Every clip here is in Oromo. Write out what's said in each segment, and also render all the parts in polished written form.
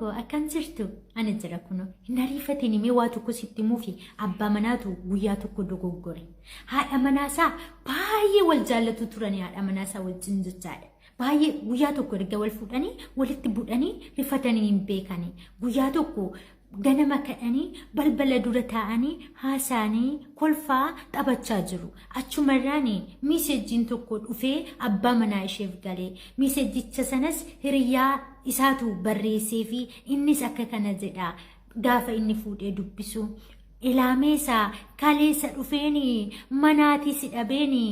Akkan jirtu ani jira kuno hin ariifatini mee waa tokko sitti muufi abbaa manaatu guyyaa tokko dogoggore haadha manaasaa baay'ee wal jaallatu turani haadha manaasaa wajjin jechaadha baay'ee guyyaa tokko erga wal fuudhanii walitti budhanii rifatanii hin beekani guyyaa tokko ganama kadhanii balbala dura taa'anii haasaanii kolfaa taphachaa jiru achumarraani miiseejiin tokko dhufee abbaa manaa isheef galee miiseejicha sanas hiriyaa isaatu barreessee fi innis akka kana jedha gaafa inni fuudhee dubbisu ilaameesa kaleessa dhufeeni manaati si dhabeeni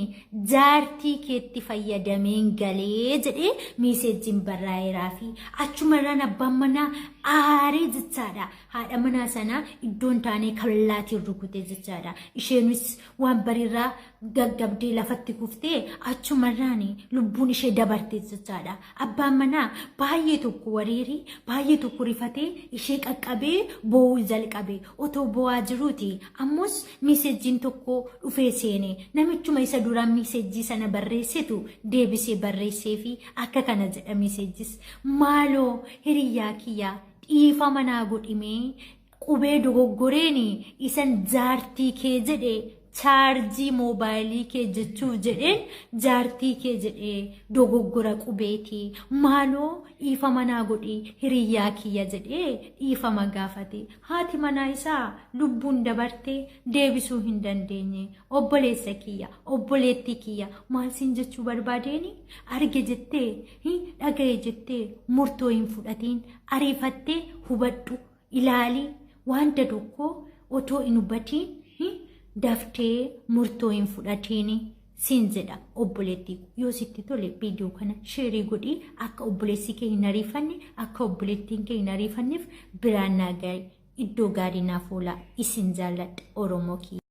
jaartii keetti fayyadameen galee jedhee miiseejiin barraa'eeraa fi achumarraan abbaan manaa aaree jechaadha haadha manaa sana iddoon taanee kablaatiin rukutee jechaadha isheenis waan barirraa gaggabdee lafatti kuftee achumarraan lubbuun ishee dabartee jechaadha abbaan manaa baay'ee tokko wariirii baay'ee tokko rifatee ishee qaqqabee boo'uu jalqabe otoo boo'aa jiruuti ammus miiseejiin tokko dhufee seene namichuma isa duraan miiseejii sana barreessitu deebisee barreessee fi akka kana jedha miiseejis maaloo hiriyyaa kiyyaa dhiifama naa godhimee qubee dogoggoreeni isan jaartii kee jedhe chaarjii moobaayilii kee jechuuf jedheen jaartii kee jedhee dogoggora qubeetii maaloo dhiifama naa godhi hiriyyaa kiyya jedhee dhiifama gaafate haati manaa isaa lubbuun dabartee deebisuu hin dandeenye obboleessa kiyya obboleettii kiyya maal siin jechuu barbaadeeni arge jettee dhagaye jettee murtoo hin fudhatiin ariifattee hubadhu ilaalii wanta tokko otoo hin hubatiin daftee murtoo hin fudhatiin siin jedha obboleettii yoo sitti tole viidiyoo kana sheerii godhii akka obboleessi kee hin ariifanne akka obboleettiin kee hin ariifanneef biraan naa ga'i iddoo gaarii naaf oola isin jaalladha Oromoo kiyya.